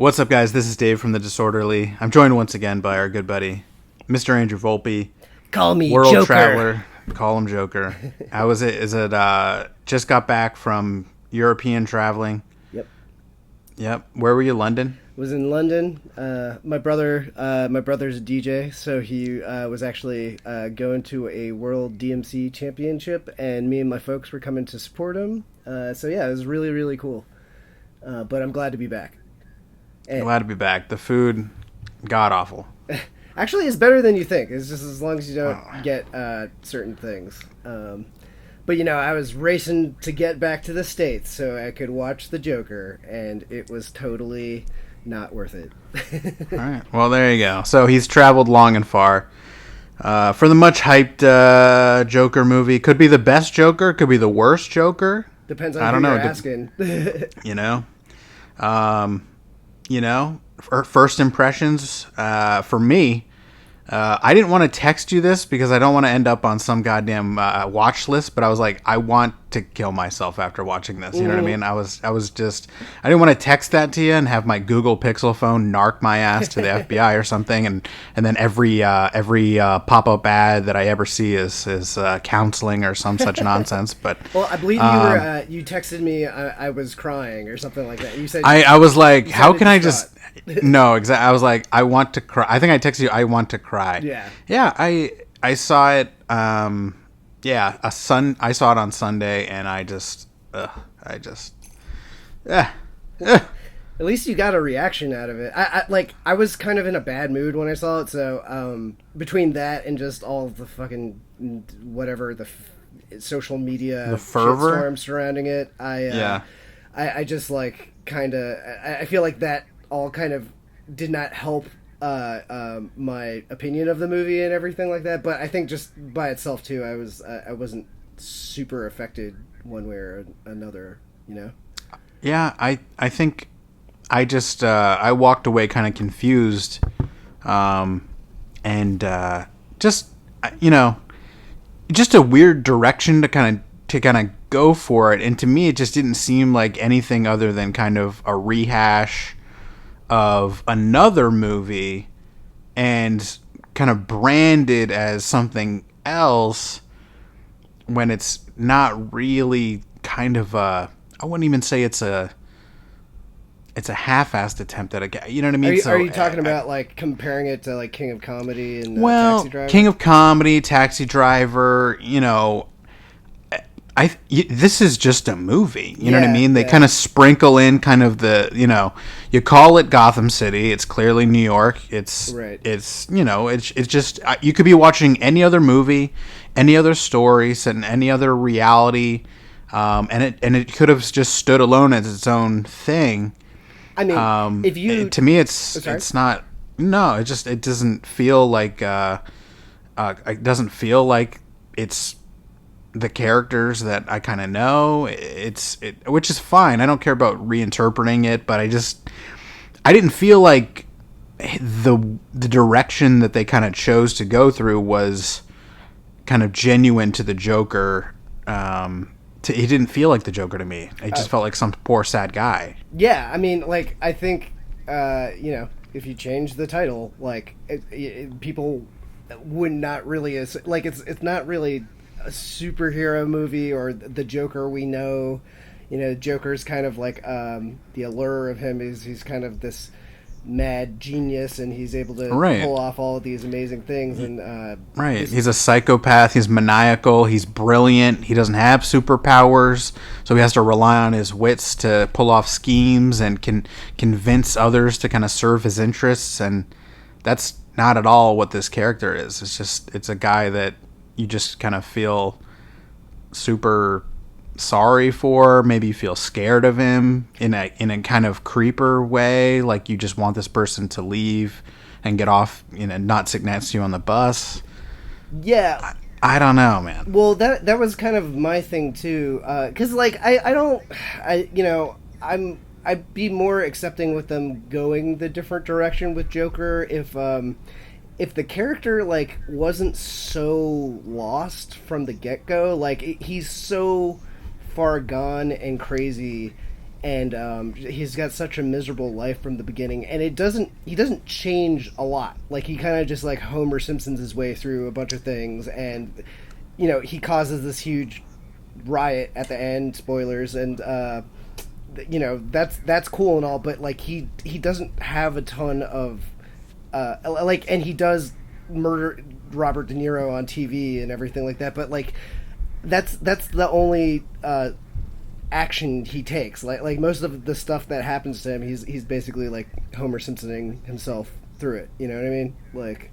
What's up, guys? This is Dave from The Disorderly. I'm joined once again by our good buddy, Mr. Andrew Volpe. Call me World Joker. Traveler. Call him Joker. How was it? Is it, just got back from European traveling? Yep. Where were you, London? Was in London. My brother's a DJ, so he was actually going to a World DMC Championship, and me and my folks were coming to support him. So yeah, it was really, really cool. But I'm glad to be back. Glad to be back. The food, god awful. Actually, it's better than you think. It's just as long as you don't get certain things. But, I was racing to get back to the States so I could watch The Joker, and it was totally not worth it. All right. Well, there you go. So he's traveled long and far for the much hyped Joker movie. Could be the best Joker. Could be the worst Joker. Depends on who you're asking. First impressions for me. I didn't want to text you this because I don't want to end up on some goddamn watch list, but I was like, I want to kill myself after watching this. You know what I mean? I didn't want to text that to you and have my Google Pixel phone narc my ass to the FBI or something, and then every pop-up ad that I ever see is counseling or some such nonsense. But well, I believe you texted me. I was crying or something like that. You said I was like, how can I just? No, exactly. I was like, I want to cry. I think I texted you, I want to cry. Yeah. I saw it. I saw it on Sunday, and at least you got a reaction out of it. I was kind of in a bad mood when I saw it, so between that and just all the fucking whatever social media the fervor shitstorm surrounding it, I just like kind of I feel like that all kind of did not help my opinion of the movie and everything like that. But I think just by itself too, I wasn't super affected one way or another. Yeah, I think I just I walked away kind of confused, and just just a weird direction to kind of go for it. And to me, it just didn't seem like anything other than kind of a rehash of another movie and kind of branded as something else when it's not really kind of I wouldn't even say it's a half-assed attempt at a, you know what I mean? Are you talking about like comparing it to like King of Comedy and Taxi Driver? King of Comedy, Taxi Driver, this is just a movie, you know what I mean? They kind of sprinkle in kind of the, you call it Gotham City. It's clearly New York. It's just, you could be watching any other movie, any other story, set in any other reality. And it could have just stood alone as its own thing. I mean, to me, it's not, no, it doesn't feel like, it doesn't feel like it's the characters that I kind of know. Which is fine. I don't care about reinterpreting it, but I didn't feel like the direction that they kind of chose to go through was kind of genuine to the Joker. He didn't feel like the Joker to me. It just felt like some poor sad guy. Yeah, I mean, like, I think if you change the title, like, people would not really like it's not really a superhero movie or the Joker we know. Joker's kind of like the allure of him is he's kind of this mad genius, and he's able to pull off all of these amazing things. And he's a psychopath. He's maniacal. He's brilliant. He doesn't have superpowers, so he has to rely on his wits to pull off schemes and can convince others to kind of serve his interests. And that's not at all what this character is. It's a guy that you just kind of feel super sorry for. Maybe you feel scared of him in a kind of creeper way, like you just want this person to leave and get off, not sit next to you on the bus. Yeah, I don't know, man. Well, that was kind of my thing too, because like I'd be more accepting with them going the different direction with Joker if the character like wasn't so lost from the get-go. Like he's so far gone and crazy and he's got such a miserable life from the beginning, and he doesn't change a lot. Like, he kind of just like Homer Simpsons his way through a bunch of things, and he causes this huge riot at the end, spoilers, and that's cool and all, but like he doesn't have a ton of and he does murder Robert De Niro on TV and everything like that, but like that's the only action he takes. Like most of the stuff that happens to him, he's basically like Homer Simpsoning himself through it. You know what I mean? Like,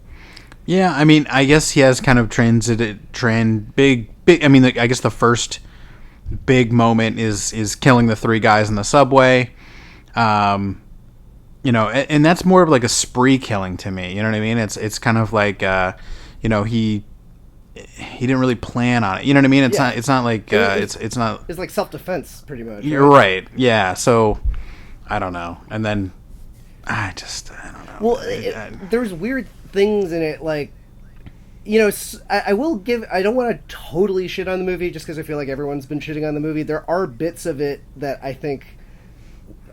yeah, I mean, I guess he has kind of big. I mean, I guess the first big moment is killing the three guys in the subway. And that's more of like a spree killing to me. You know what I mean? It's kind of like he didn't really plan on it. You know what I mean? It's not like it's not. It's like self-defense, pretty much. You're right. Yeah. So I don't know. And then I don't know. Well, there's weird things in it, like, I will give. I don't want to totally shit on the movie just because I feel like everyone's been shitting on the movie. There are bits of it that I think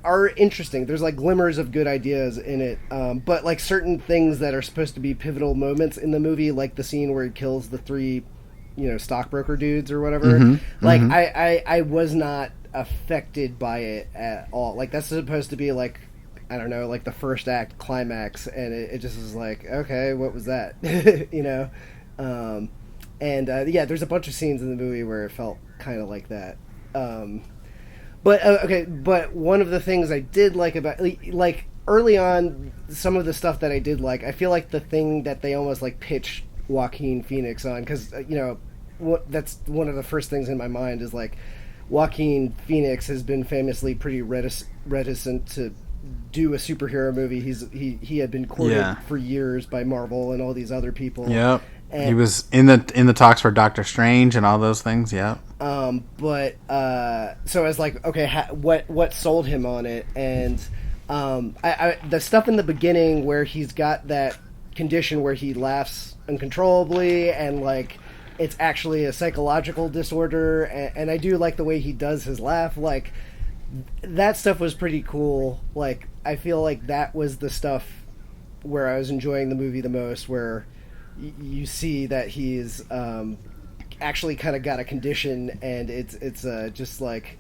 are interesting. There's like glimmers of good ideas in it, but like certain things that are supposed to be pivotal moments in the movie, like the scene where he kills the three, stockbroker dudes or whatever. Mm-hmm. Like, mm-hmm. I was not affected by it at all. Like, that's supposed to be like, I don't know, like the first act climax, and it just is like, okay, what was that? There's a bunch of scenes in the movie where it felt kind of like that. But one of the things I did like about, like, early on, some of the stuff that I did like, I feel like the thing that they almost like pitched Joaquin Phoenix on, because that's one of the first things in my mind is like, Joaquin Phoenix has been famously pretty reticent to do a superhero movie. He had been courted for years by Marvel and all these other people. Yep. And he was in the talks for Doctor Strange and all those things. Yeah. So I was like, okay, what sold him on it? And the stuff in the beginning where he's got that condition where he laughs uncontrollably, and like it's actually a psychological disorder, and I do like the way he does his laugh. Like, that stuff was pretty cool. Like, I feel like that was the stuff where I was enjoying the movie the most, where you see that he's actually kind of got a condition, and it's just like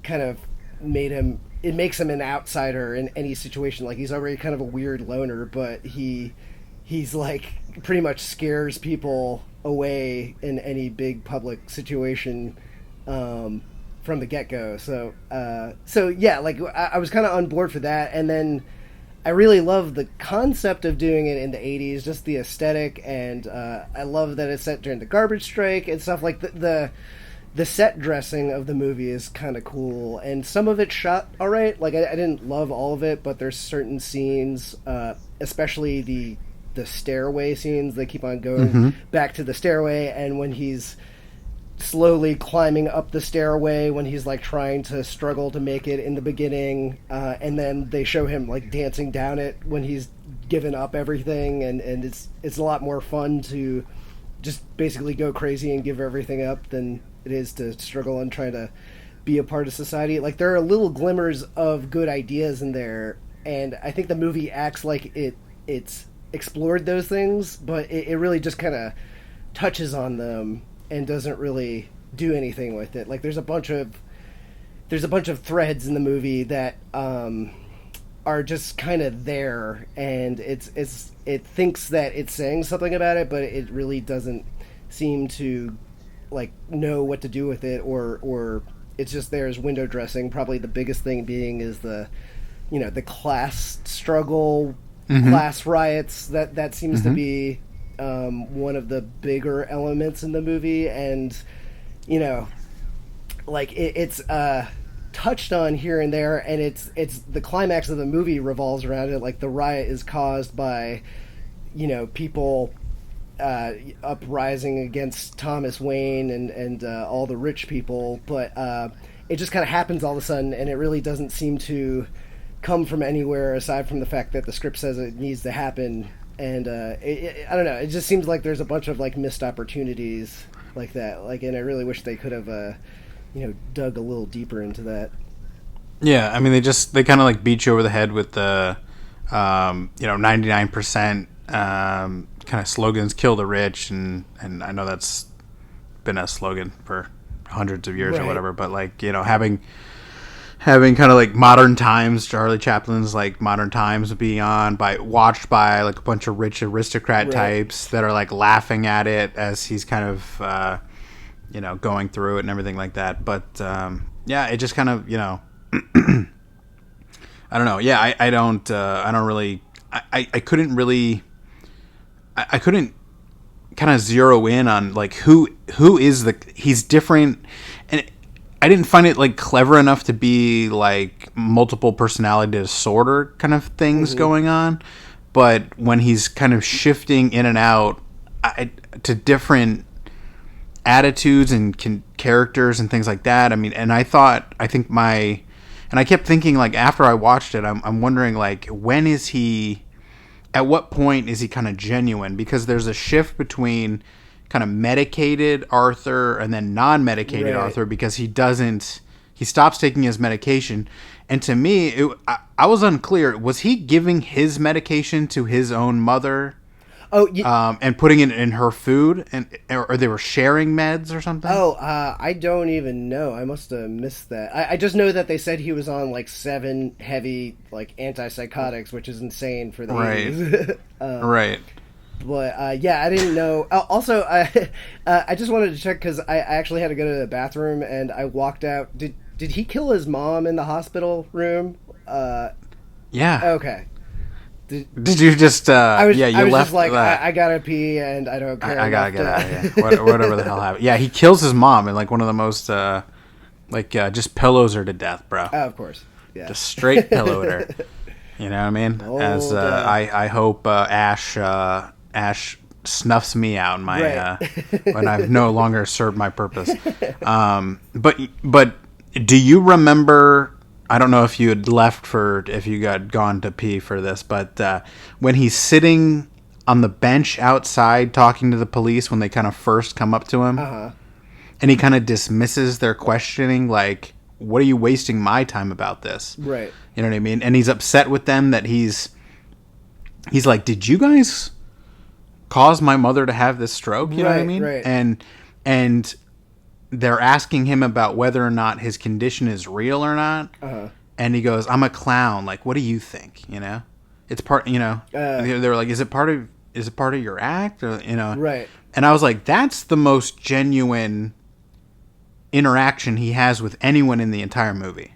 kind of makes him an outsider in any situation. Like, he's already kind of a weird loner, but he's like pretty much scares people away in any big public situation from the get-go. So yeah, like, I was kind of on board for that, and then I really love the concept of doing it in the 80s, just the aesthetic, and I love that it's set during the garbage strike and stuff. Like, the set dressing of the movie is kind of cool, and some of it's shot all right. Like, I didn't love all of it, but there's certain scenes, especially the stairway scenes. They keep on going back to the stairway, and when he's slowly climbing up the stairway, when he's like trying to struggle to make it in the beginning, and then they show him like dancing down it when he's given up everything, and it's a lot more fun to just basically go crazy and give everything up than it is to struggle and try to be a part of society. Like, there are little glimmers of good ideas in there, and I think the movie acts like it's explored those things, but it really just kind of touches on them and doesn't really do anything with it. Like, there's a bunch of threads in the movie that are just kind of there, and it thinks that it's saying something about it, but it really doesn't seem to like know what to do with it, or it's just there as window dressing. Probably the biggest thing being is the class struggle, class riots. That seems to be one of the bigger elements in the movie, and like it's touched on here and there, and it's the climax of the movie revolves around it. Like, the riot is caused by people uprising against Thomas Wayne and all the rich people, but it just kind of happens all of a sudden, and it really doesn't seem to come from anywhere aside from the fact that the script says it needs to happen. And I don't know, it just seems like there's a bunch of like missed opportunities like that, like, and I really wish they could have dug a little deeper into that. Yeah, I mean they kind of like beat you over the head with the 99% kind of slogans, kill the rich, and I know that's been a slogan for hundreds of years or whatever, but like, having kind of like modern times, Charlie Chaplin's like modern times being on watched by like a bunch of rich aristocrat types that are like laughing at it as he's kind of going through it and everything like that. But yeah, it just kind of I don't know. Yeah, I don't really. I couldn't really. I couldn't kind of zero in on like who is he's different, and I didn't find it like clever enough to be like multiple personality disorder kind of things going on. But when he's kind of shifting in and out to different attitudes and characters and things like that. I mean, and I kept thinking like after I watched it, I'm wondering like at what point is he kind of genuine? Because there's a shift between kind of medicated Arthur and then non-medicated Arthur, because he stops taking his medication. And to me, I was unclear. Was he giving his medication to his own mother? Oh, and putting it in her food, or they were sharing meds or something? Oh, I don't even know. I must have missed that. I just know that they said he was on like 7 heavy like antipsychotics, which is insane for the 80s. Right. But yeah, I didn't know. Also, I just wanted to check because I actually had to go to the bathroom and I walked out. Did he kill his mom in the hospital room? Yeah. Okay. Did you just? I was left. just like, I gotta pee and I don't care. I gotta get out of here. Whatever the hell happened. Yeah, he kills his mom in like one of the most just pillows her to death, bro. Oh, of course. Yeah. Just straight pillowed her. You know what I mean? As I hope Ash snuffs me out in my when I've no longer served my purpose. But do you remember? I don't know if you had if you got gone to pee for this, but when he's sitting on the bench outside talking to the police when they kind of first come up to him, and he kind of dismisses their questioning, like, "What are you wasting my time about this?" Right. You know what I mean? And he's upset with them that he's like, "Did you guys cause my mother to have this stroke?" You know what I mean? Right. And they're asking him about whether or not his condition is real or not. And he goes, "I'm a clown. Like, what do you think?" You know, it's part. You know, they were like, "Is it part of your act?" Or Right. And I was like, "That's the most genuine interaction he has with anyone in the entire movie."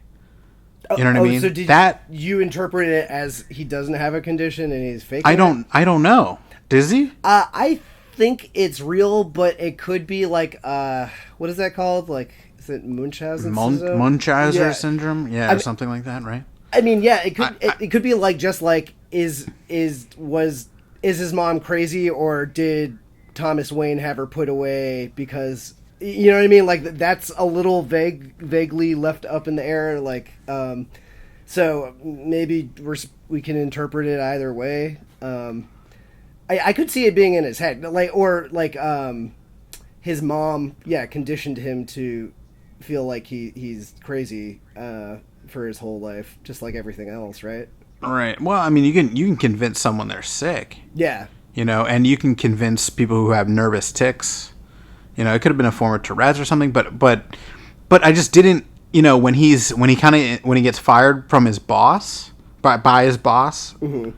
You know what I mean? So did you interpret it as he doesn't have a condition and he's faking it? I don't know. Does he? I think it's real, but it could be like what is that called? Like, is it Munchausen syndrome? Munchausen syndrome? Yeah, or something like that, right? I mean, yeah, it could it could be like just like is his mom crazy, or did Thomas Wayne have her put away because, you know what I mean? Like, that's a little vaguely left up in the air. Like, so maybe we can interpret it either way. I could see it being in his head, his mom, conditioned him to feel like he's crazy for his whole life, just like everything else, right? Right. Well, I mean, you can convince someone they're sick. Yeah. You know, and you can convince people who have nervous tics. You know, it could have been a form of Tourette's or something, but I just didn't. You know, when he gets fired from his boss by his boss. Mm-hmm.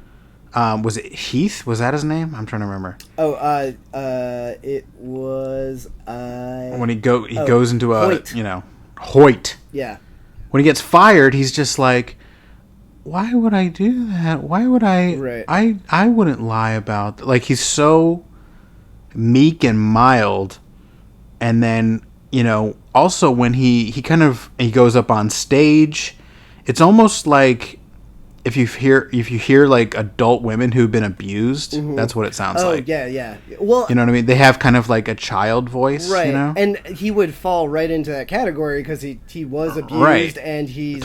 Was it Heath? Was that his name? I'm trying to remember. It was when he goes into Hoyt. Hoyt. Yeah. When he gets fired, he's just like, why would I do that? Why would I? Right. I wouldn't lie about that. Like, he's so meek and mild, and then also when he goes up on stage, it's almost like. If you hear like adult women who've been abused, that's what it sounds like. Oh, yeah. Well, you know what I mean? They have kind of like a child voice, right? You know? And he would fall right into that category because he was abused, right. And he's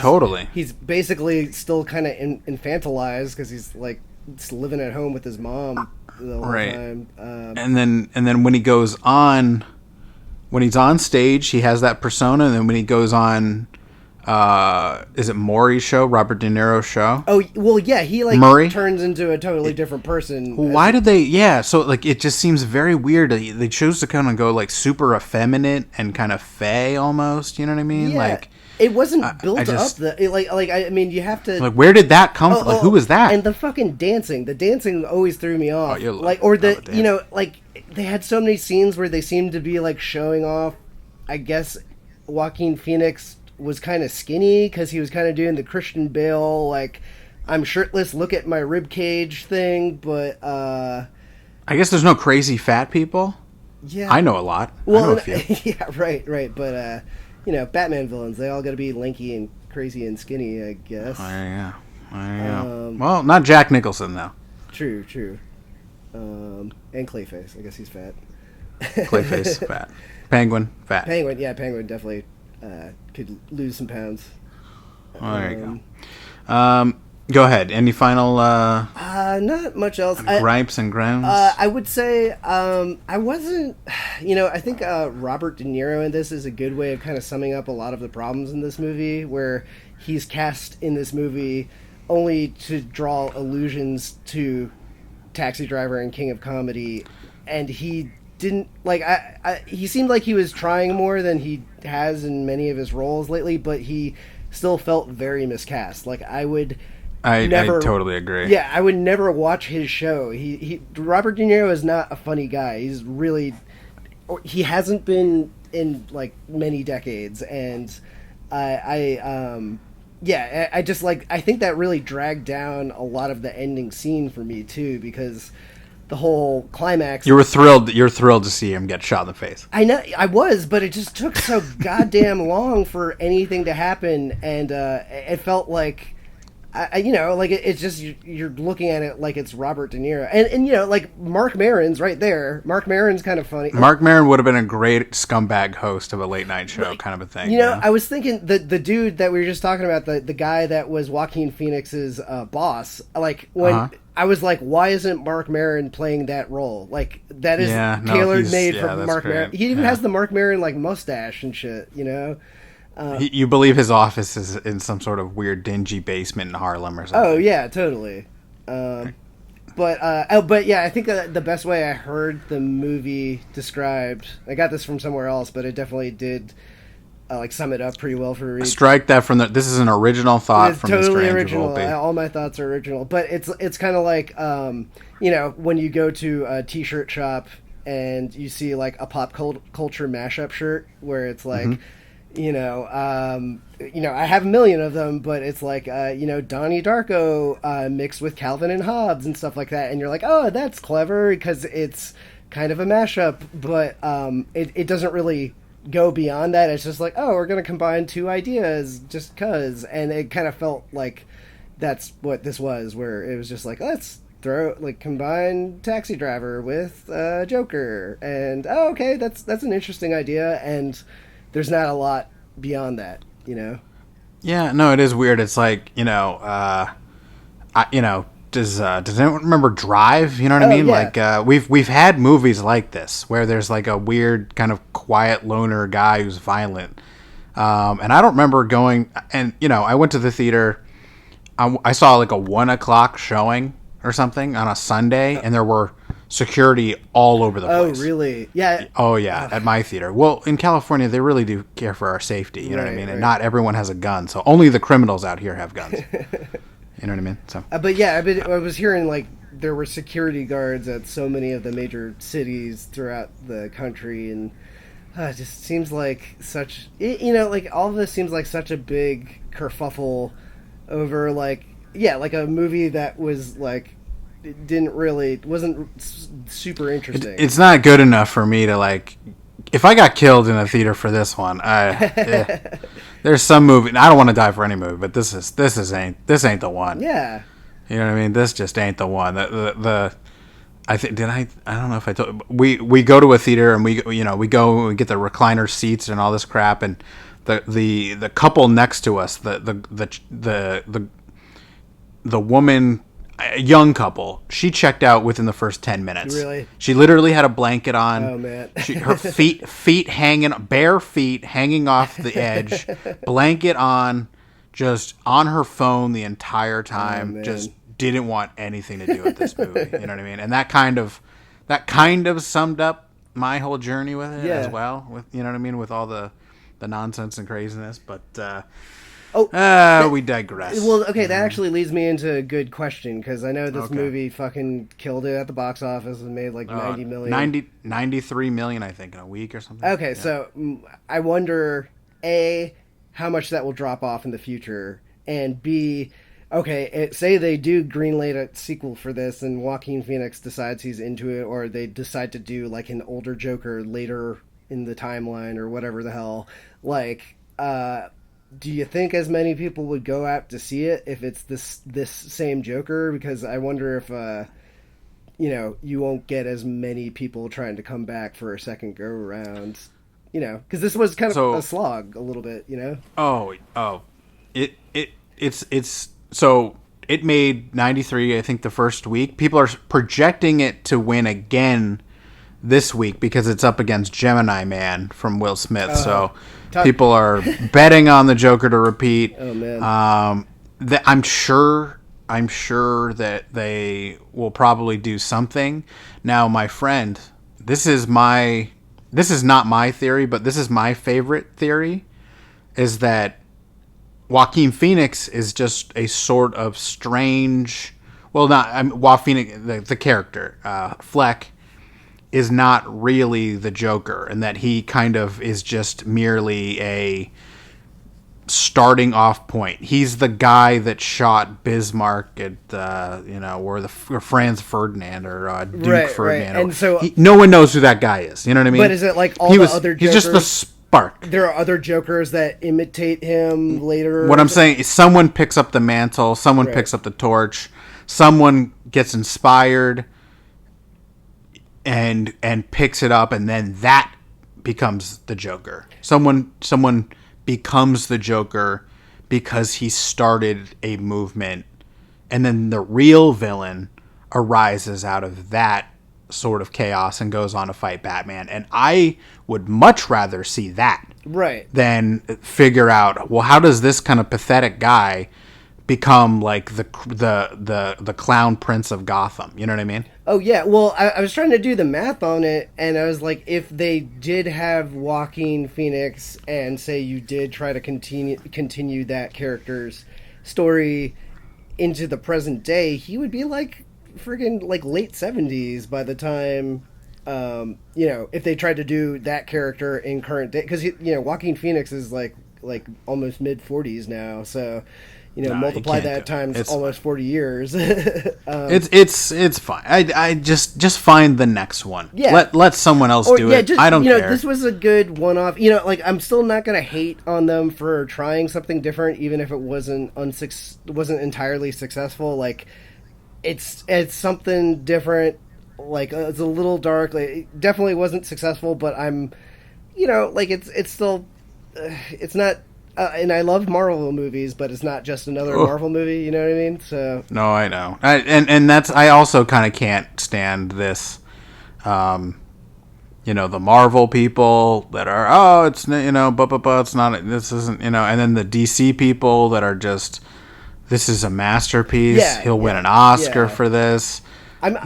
basically still kind of infantilized because he's like just living at home with his mom the whole time. And then when he goes on, when he's on stage, he has that persona, and then when he goes on is it Maury's show, Robert De Niro's show? Oh well, yeah, he like Murray turns into a totally different person. Why did they? Yeah, so like it just seems very weird. They chose to kind of go like super effeminate and kind of fey almost. You know what I mean? Yeah, like it wasn't built just, up. I mean, you have to like where did that come from? Like who was that? And the fucking dancing. The dancing always threw me off. Oh, like or the you know like they had so many scenes where they seemed to be like showing off. I guess Joaquin Phoenix was kind of skinny because he was kind of doing the Christian Bale like I'm shirtless, look at my rib cage thing, but I guess there's no crazy fat people. Yeah, I know a lot. Well, I know a few. Yeah, right, but you know, Batman villains, they all got to be lanky and crazy and skinny, I guess. I know. Well, not Jack Nicholson though. True. And Clayface, I guess he's fat. Clayface fat. Penguin fat. Penguin definitely could lose some pounds. There you go. Go ahead. Any final not much else. Gripes and grounds? I would say I wasn't. You know, I think Robert De Niro in this is a good way of kind of summing up a lot of the problems in this movie, where he's cast in this movie only to draw allusions to Taxi Driver and King of Comedy, and he didn't like. He seemed like he was trying more than he has in many of his roles lately, but he still felt very miscast. Like I totally agree. Yeah, I would never watch his show. Robert De Niro is not a funny guy. He hasn't been in like many decades, and I just like I think that really dragged down a lot of the ending scene for me too, because the whole climax. You're thrilled to see him get shot in the face. I know I was, but it just took so goddamn long for anything to happen, and it felt like. It's just you're looking at it like it's Robert De Niro, and you know, like Mark Maron's right there. Mark Maron's kind of funny. Mark Maron would have been a great scumbag host of a late night show, kind of a thing. You know, I was thinking the dude that we were just talking about, the guy that was Joaquin Phoenix's boss. Like when I was like, why isn't Mark Maron playing that role? Like that is tailor made for Mark Maron. He even has the Mark Maron like mustache and shit. You know. You believe his office is in some sort of weird dingy basement in Harlem or something. Oh yeah, totally. But yeah, I think the best way I heard the movie described, I got this from somewhere else, but it definitely did like sum it up pretty well for me. Strike that from this is an original thought from totally Mr. original. Andrew Volpe. All my thoughts are original, but it's kind of like you know, when you go to a t-shirt shop and you see like a pop culture mashup shirt where it's like. Mm-hmm. You know, I have a million of them, but it's like, Donnie Darko mixed with Calvin and Hobbes and stuff like that. And you're like, oh, that's clever because it's kind of a mashup, but it doesn't really go beyond that. It's just like, oh, we're going to combine two ideas just because. And it kind of felt like that's what this was, where it was just like, let's combine Taxi Driver with Joker. And, oh, okay, that's an interesting idea. And there's not a lot beyond that, you know? Yeah, no, it is weird. It's like, does anyone remember Drive? You know what I mean? Yeah. Like, we've had movies like this where there's like a weird kind of quiet loner guy who's violent. And I don't remember going, and, I went to the theater. I saw like a 1:00 showing or something on a Sunday, and there were security all over the place. Oh, really? Yeah. Oh, yeah, at my theater. Well, in California, they really do care for our safety, you know what I mean? Right. And not everyone has a gun, so only the criminals out here have guns. You know what I mean? So. But yeah, I was hearing, like, there were security guards at so many of the major cities throughout the country, and it just seems like such... like, all of this seems like such a big kerfuffle over, like... Yeah, like a movie that was, like... wasn't super interesting. It's not good enough for me to like. If I got killed in a theater for this one, there's some movie. I don't want to die for any movie, but this ain't the one. Yeah, you know what I mean. This just ain't the one. I think I don't know if I told we go to a theater and we go and we get the recliner seats and all this crap, and the couple next to us, the woman a young couple. She checked out within the first 10 minutes. Really? She literally had a blanket on. Oh man. Her feet hanging, bare feet hanging off the edge, blanket on, just on her phone the entire time. Just didn't want anything to do with this movie. You know what I mean? And that kind of summed up my whole journey with it as well. With, you know what I mean? With all the nonsense and craziness, but we digress. Well, okay, that actually leads me into a good question, because I know this movie fucking killed it at the box office and made like 90 million. 93 million, I think, in a week or something. Okay, so I wonder, A, how much that will drop off in the future, and B, okay, say they do greenlight a sequel for this and Joaquin Phoenix decides he's into it, or they decide to do like an older Joker later in the timeline or whatever the hell, like, do you think as many people would go out to see it if it's this same Joker? Because I wonder if you won't get as many people trying to come back for a second go around, because this was kind of a slog a little bit, it's so it made 93, I think, the first week. People are projecting it to win again this week because it's up against Gemini Man from Will Smith. So people are betting on the Joker to repeat. Oh man. I'm sure that they will probably do something. Now, my friend, this is not my theory, but this is my favorite theory, is that Joaquin Phoenix is just a sort of strange, Joaquin, the character, Fleck, is not really the Joker, and that he kind of is just merely a starting off point. He's the guy that shot Bismarck at or Franz Ferdinand or Duke Ferdinand. And so no one knows who that guy is. You know what I mean? But is it like all the other Jokers? He's just the spark. There are other Jokers that imitate him later. What I'm saying is someone picks up the mantle, someone picks up the torch, someone gets inspired and picks it up, and then that becomes the Joker. Someone becomes the Joker because he started a movement, and then the real villain arises out of that sort of chaos and goes on to fight Batman. And I would much rather see that than figure out, well, how does this kind of pathetic guy become like the clown prince of Gotham? You know what I mean? Oh yeah. Well, I was trying to do the math on it, and I was like, if they did have Joaquin Phoenix, and say you did try to continue that character's story into the present day, he would be like friggin' like late 70s by the time if they tried to do that character in current day, because Joaquin Phoenix is like almost mid 40s now, so multiply that times almost 40 years. It's fine. I just find the next one. Yeah. Let someone else do it. I don't care. This was a good one-off. I'm still not going to hate on them for trying something different, even if it wasn't entirely successful. Like, it's something different. Like, it's a little dark. Like, it definitely wasn't successful, but I'm, it's still, it's not. And I love Marvel movies, but it's not just another Marvel movie. You know what I mean? So no, I know, and that's, I also kind of can't stand this. The Marvel people that are it's it's not, this isn't, and then the DC people that are just, this is a masterpiece. Yeah, he'll win an Oscar for this.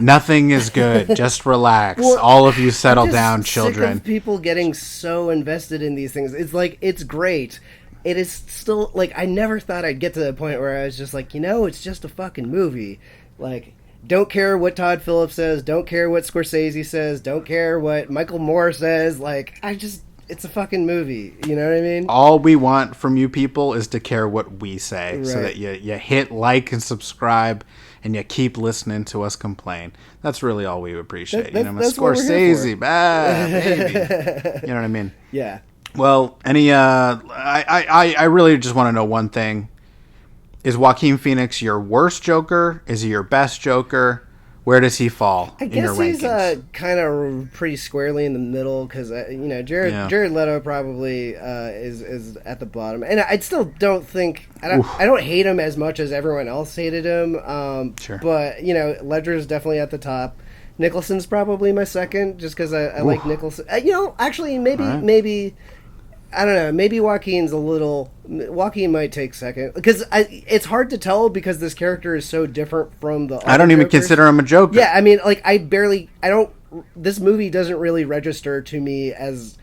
Nothing is good. Just relax. Well, all of you settle down, children. Sick of people getting so invested in these things. It's like, it's great. It is still, like, I never thought I'd get to the point where I was just like, it's just a fucking movie. Like, don't care what Todd Phillips says, don't care what Scorsese says, don't care what Michael Moore says. Like, it's a fucking movie. You know what I mean? All we want from you people is to care what we say, so that you hit like and subscribe, and you keep listening to us complain. That's really all we appreciate. That's Scorsese, baby. You know what I mean? Yeah. Well, I really just want to know one thing. Is Joaquin Phoenix your worst Joker? Is he your best Joker? Where does he fall I in your guess he's rankings? kind of pretty squarely in the middle because Jared Leto probably is at the bottom, and I still don't think I don't hate him as much as everyone else hated him. Sure. But Ledger's definitely at the top. Nicholson's probably my second, just because I like Nicholson. Actually, maybe I don't know. Maybe Joaquin might take second because it's hard to tell because this character is so different from the. I don't even consider him a Joker. Yeah, I mean, like I don't. This movie doesn't really register to me as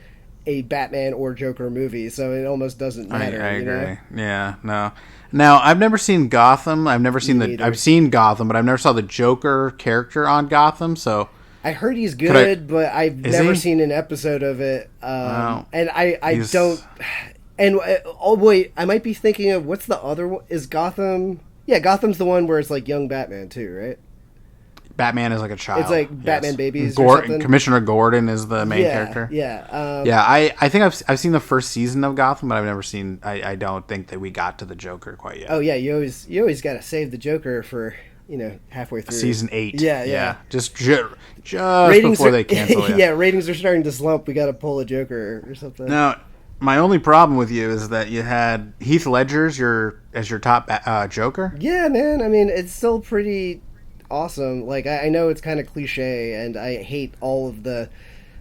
a Batman or Joker movie, so it almost doesn't matter. I agree. Yeah, no. Now I've never seen Gotham. I've seen Gotham, but I've never saw the Joker character on Gotham. So. I heard he's good, but I've never seen an episode of it. Wow. And I don't. And wait, I might be thinking of what's the other one? Is Gotham? Yeah, Gotham's the one where it's like young Batman too, right? Batman is like a child. It's like Batman babies. Or something. Commissioner Gordon is the main character. Yeah. Yeah. I think I've seen the first season of Gotham, but I've never seen. I don't think that we got to the Joker quite yet. Oh yeah, you always got to save the Joker for. Halfway through season 8. Yeah. Just before they cancel. Yeah, ratings are starting to slump. We got to pull a Joker or something. Now, my only problem with you is that you had Heath Ledger as your top Joker. Yeah, man. I mean, it's still pretty awesome. Like, I know it's kind of cliche, and I hate all of the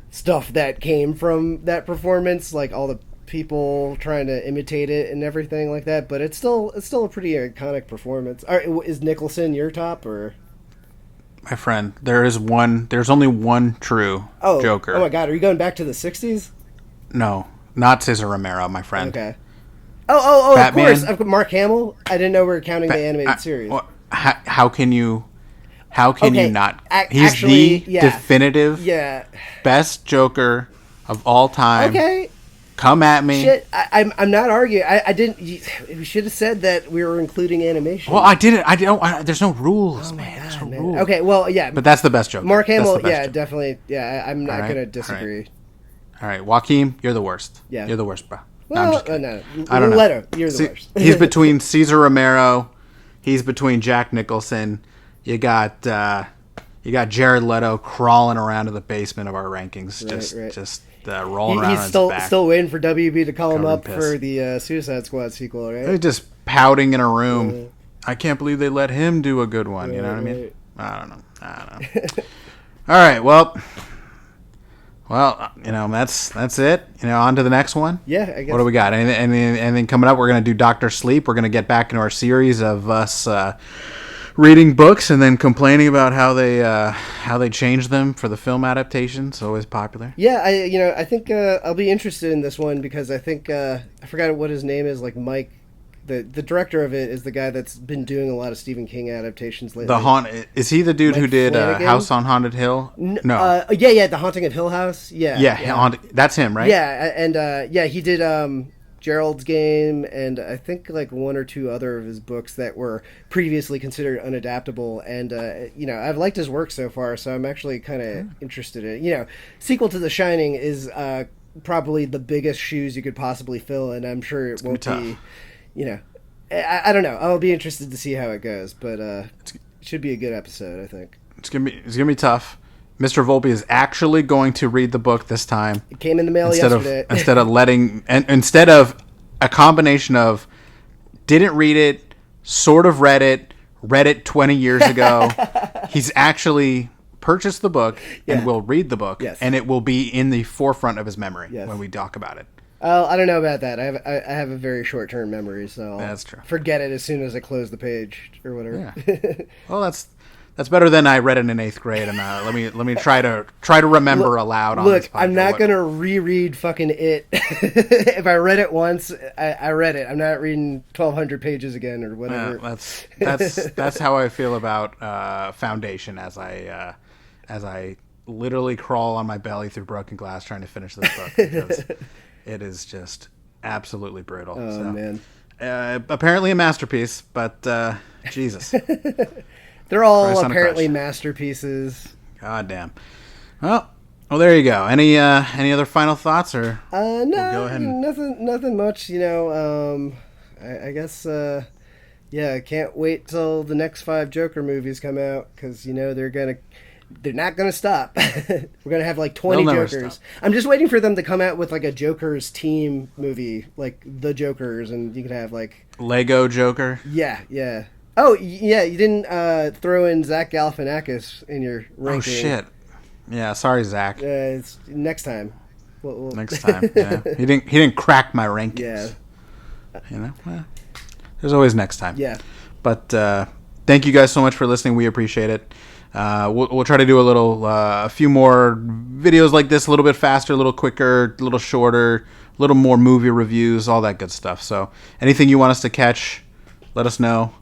stuff that came from that performance, like all the people trying to imitate it and everything like that, but it's still a pretty iconic performance. Is Nicholson your top or? My friend, there's only one true Joker. Oh my God, are you going back to the 60s? No, not Cesar Romero, my friend. Okay. Oh, Batman, of course. Mark Hamill. I didn't know we were counting the animated series. How can you not? He's actually, the definitive best Joker of all time. Okay. Come at me. Shit, I'm not arguing. I didn't. We should have said that we were including animation. Well, I didn't. I don't. There's no rules, man. There's no rules. Okay, well, yeah. But that's the best Joker. Mark Hamill, Joker. definitely. Yeah, I'm not going to disagree. All right, Joaquin, you're the worst. Yeah. You're the worst, bro. Well, no, I don't know. Leto, you're the worst. He's between Cesar Romero. He's between Jack Nicholson. You got Jared Leto crawling around in the basement of our rankings, just rolling around. He's on his back. Still waiting for WB to call him up piss. for the Suicide Squad sequel, right? They're just pouting in a room. I can't believe they let him do a good one. You know what I mean? I don't know. All right. Well, that's it. On to the next one. Yeah, I guess. What do we got? Anything coming up? We're gonna do Dr. Sleep. We're gonna get back into our series of us reading books and then complaining about how they changed them for the film adaptation. It's always popular. Yeah, I think I'll be interested in this one because I think I forgot what his name is. Like Mike, the director of it is the guy that's been doing a lot of Stephen King adaptations lately. Is he the dude who did House on Haunted Hill? No. The Haunting of Hill House. Yeah. That's him, right? Yeah, and he did Gerald's Game, and I think like one or two other of his books that were previously considered unadaptable. And I've liked his work so far, so I'm actually kind of interested in it. Sequel to The Shining is probably the biggest shoes you could possibly fill, and I'm sure it won't be. I don't know. I'll be interested to see how it goes, but it should be a good episode, I think. It's gonna be tough. Mr. Volpe is actually going to read the book this time. It came in the mail yesterday. Instead of a combination of didn't read it, sort of read it 20 years ago. He's actually purchased the book and will read the book, and it will be in the forefront of his memory when we talk about it. I don't know about that. I have a very short-term memory, so that's true. Forget it as soon as I close the page or whatever. Yeah. Well, that's better than I read it in 8th grade, and let me try to remember aloud. Look, I'm not gonna reread fucking it. If I read it once, I read it. I'm not reading 1,200 pages again or whatever. That's how I feel about Foundation as I literally crawl on my belly through broken glass trying to finish this book because it is just absolutely brutal. Oh man! Apparently a masterpiece, but Jesus. They're all apparently masterpieces. God damn. Well, there you go. Any other final thoughts or? No, we'll go ahead and... nothing much. I guess Yeah, I can't wait till the next 5 Joker movies come out because they're not gonna stop. We're gonna have like 20 They'll never Jokers. stop. I'm just waiting for them to come out with like a Joker's team movie, like the Jokers, and you could have like Lego Joker. yeah, yeah. Oh yeah, you didn't throw in Zach Galifianakis in your ranking. Oh shit. Yeah, sorry, Zach. It's next time. We'll... Next time. Yeah, he didn't crack my rankings. Yeah. You know, well, there's always next time. Yeah. But thank you guys so much for listening. We appreciate it. We'll try to do a few more videos like this, a little bit faster, a little quicker, a little shorter, a little more movie reviews, all that good stuff. So anything you want us to catch, let us know.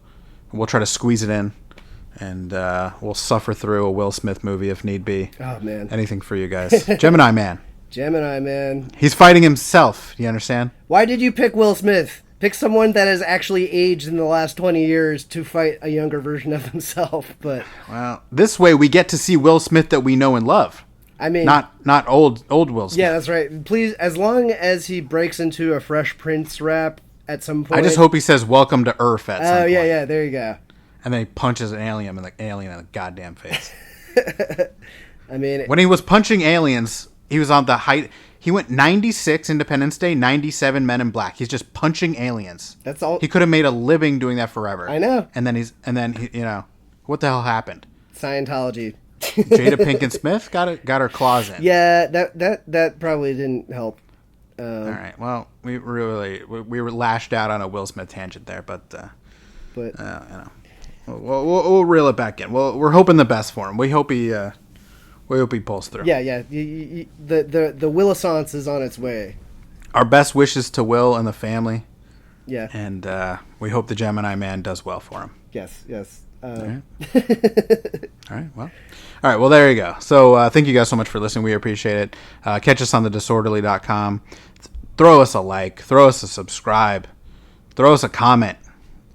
We'll try to squeeze it in, and we'll suffer through a Will Smith movie if need be. Oh man. Anything for you guys. Gemini Man. Gemini Man. He's fighting himself. You understand? Why did you pick Will Smith? Pick someone that has actually aged in the last 20 years to fight a younger version of himself. But well, this way we get to see Will Smith that we know and love. I mean, not old Will Smith. Yeah, that's right. Please, as long as he breaks into a Fresh Prince rap at some point. I just hope he says "Welcome to Earth" at some point. Oh yeah, there you go. And then he punches an alien in the goddamn face. I mean, when he was punching aliens, he was on the height. He went 96 Independence Day, 97 Men in Black. He's just punching aliens. That's all. He could have made a living doing that forever. I know. And then he, you know, what the hell happened? Scientology. Jada Pinkett Smith got her claws in. Yeah, that probably didn't help. All right. Well, we were lashed out on a Will Smith tangent there, but you know, we'll reel it back in. We're hoping the best for him. We hope he pulls through. Yeah. The Willisance is on its way. Our best wishes to Will and the family. Yeah. And we hope the Gemini Man does well for him. Yes. All right. All right. Well, there you go. So thank you guys so much for listening. We appreciate it. Catch us on thedisorderly.com. Throw us a like. Throw us a subscribe. Throw us a comment.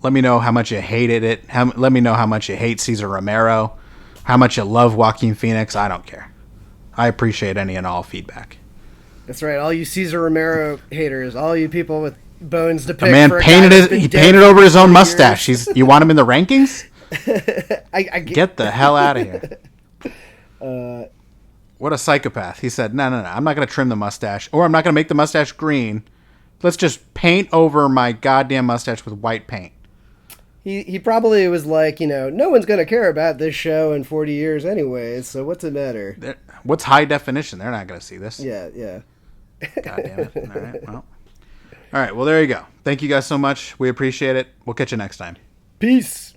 Let me know how much you hated it. Let me know how much you hate Cesar Romero. How much you love Joaquin Phoenix. I don't care. I appreciate any and all feedback. That's right. All you Cesar Romero haters. All you people with bones to pick. The man painted over his own mustache. You want him in the rankings? Get the hell out of here. What a psychopath. He said, no, I'm not going to trim the mustache, or I'm not going to make the mustache green. Let's just paint over my goddamn mustache with white paint. He probably was like, no one's going to care about this show in 40 years anyways, so what's the matter? What's high definition? They're not going to see this. Yeah. God damn it. All right, well, there you go. Thank you guys so much. We appreciate it. We'll catch you next time. Peace.